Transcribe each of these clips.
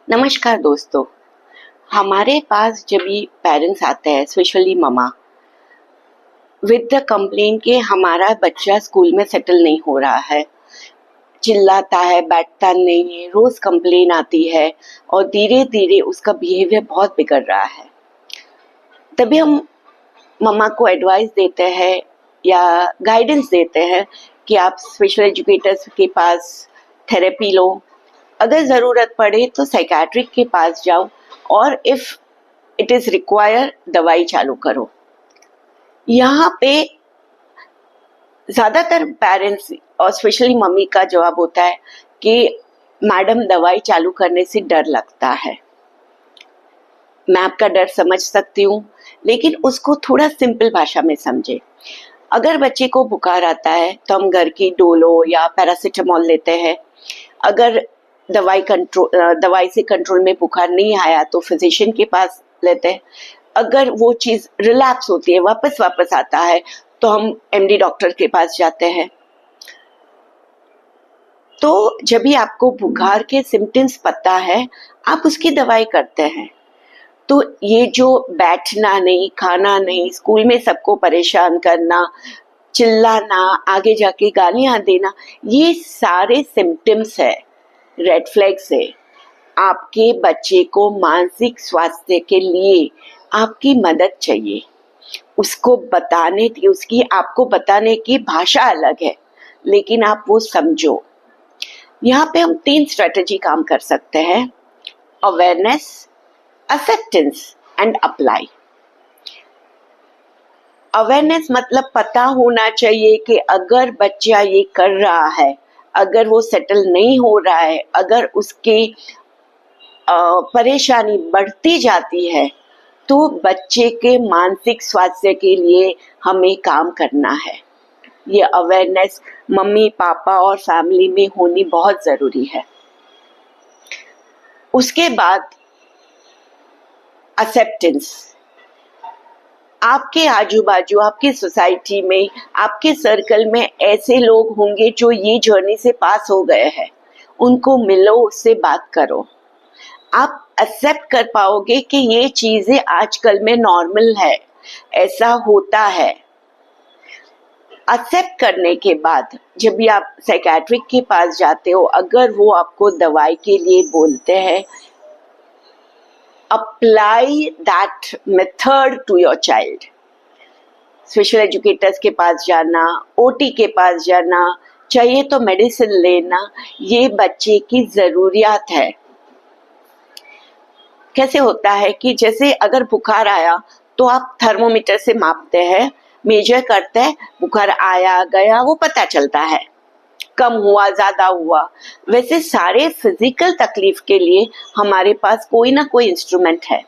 नमस्कार दोस्तों। हमारे पास जब भी पेरेंट्स आते हैं, specially mama, with the complain कि हमारा बच्चा स्कूल में सेटल नहीं हो रहा है, चिल्लाता है, बैठता नहीं है, रोज कंप्लेन आती है और धीरे धीरे उसका बिहेवियर बहुत बिगड़ रहा है, तभी हम ममा को एडवाइस देते हैं या गाइडेंस देते हैं कि आप स्पेशल एजुकेटर्स के पास थेरेपी लो, अगर ज़रूरत पड़े तो साइकेट्रिक के पास जाओ और इफ़ इट इज़ रिक्वायर दवाई चालू करो। यहाँ पे ज़्यादातर पेरेंट्स और स्पेशली मम्मी का जवाब होता है कि मैडम दवाई चालू करने से डर लगता है। मैं आपका डर समझ सकती हूँ, लेकिन उसको थोड़ा सिंपल भाषा में समझे। अगर बच्चे को बुखार आता है तो हम घर की डोलो या पैरासिटामोल लेते हैं। अगर दवाई से कंट्रोल में बुखार नहीं आया तो फिजिशियन के पास लेते हैं। अगर वो चीज़ रिलैप्स होती है, वापस आता है, तो हम एमडी डॉक्टर के पास जाते हैं। तो जब भी आपको बुखार के सिम्टम्स पता है, आप उसकी दवाई करते हैं। तो ये जो बैठना नहीं, खाना नहीं, स्कूल में सबको परेशान करना, चिल्लाना, आगे जाके गालियां देना, ये सारे सिम्टम्स है, रेड फ्लैग्स है। आपके बच्चे को मानसिक स्वास्थ्य के लिए आपकी मदद चाहिए। उसको बताने की, उसकी आपको बताने की भाषा अलग है, लेकिन आप वो समझो। यहाँ पे हम 3 स्ट्रेटजी काम कर सकते हैं: awareness, acceptance and apply. Awareness मतलब पता होना चाहिए कि अगर बच्चा ये कर रहा है, अगर वो सेटल नहीं हो रहा है, अगर उसकी परेशानी बढ़ती जाती है, तो बच्चे के मानसिक स्वास्थ्य के लिए हमें काम करना है। ये अवेयरनेस मम्मी पापा और फैमिली में होनी बहुत ज़रूरी है। उसके बाद एक्सेप्टेंस। आपके आजू बाजू, आपकी सोसाइटी में, आपके सर्कल में ऐसे लोग होंगे जो ये जर्नी से पास हो गए हैं, उनको मिलो, उससे बात करो। आप एक्सेप्ट कर पाओगे कि ये चीजें आजकल में नॉर्मल है, ऐसा होता है। एक्सेप्ट करने के बाद जब भी आप साइकेट्रिक के पास जाते हो, अगर वो आपको दवाई के लिए बोलते हैं, apply that method to your child. Special educators के पास जाना, ओटी के पास जाना, चाहिए तो मेडिसिन लेना, ये बच्चे की ज़रूरियात है। कैसे होता है कि जैसे अगर बुखार आया तो आप थर्मोमीटर से मापते हैं, मेजर करते हैं, बुखार आया गया वो पता चलता है, कम हुआ ज़्यादा हुआ। वैसे सारे फिजिकल तकलीफ के लिए हमारे पास कोई ना कोई इंस्ट्रूमेंट है।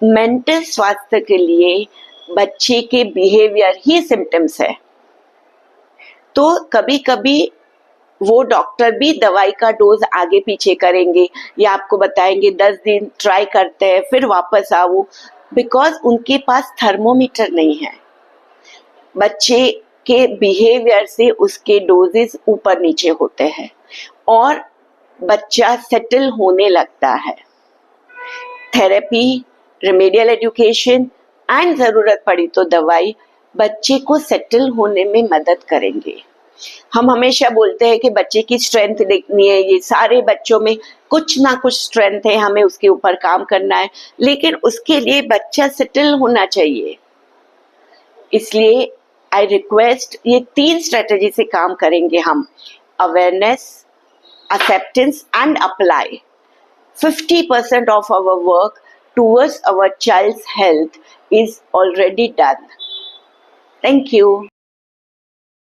मेंटल स्वास्थ्य के लिए बच्चे के बिहेवियर ही सिम्टम्स है। तो कभी कभी वो डॉक्टर भी दवाई का डोज आगे पीछे करेंगे या आपको बताएंगे 10 दिन ट्राई करते हैं फिर वापस आओ, बिकॉज उनके पास थर्मोमीटर नहीं है। बच्चे के बिहेवियर से उसके डोजेस ऊपर नीचे होते हैं और बच्चा सेटल होने लगता है। थेरेपी, रेमेडियल एजुकेशन एंड ज़रूरत पड़ी तो दवाई बच्चे को सेटल होने में मदद करेंगे। हम हमेशा बोलते हैं कि बच्चे की स्ट्रेंथ देखनी है, ये सारे बच्चों में कुछ ना कुछ स्ट्रेंथ है, हमें उसके ऊपर काम करना है, लेकिन उसके लिए बच्चा सेटल होना चाहिए। इसलिए आई रिक्वेस्ट, ये 3 स्ट्रेटजी से काम करेंगे हम: awareness, acceptance and apply. 50% of our work towards our child's health is already done. Thank you.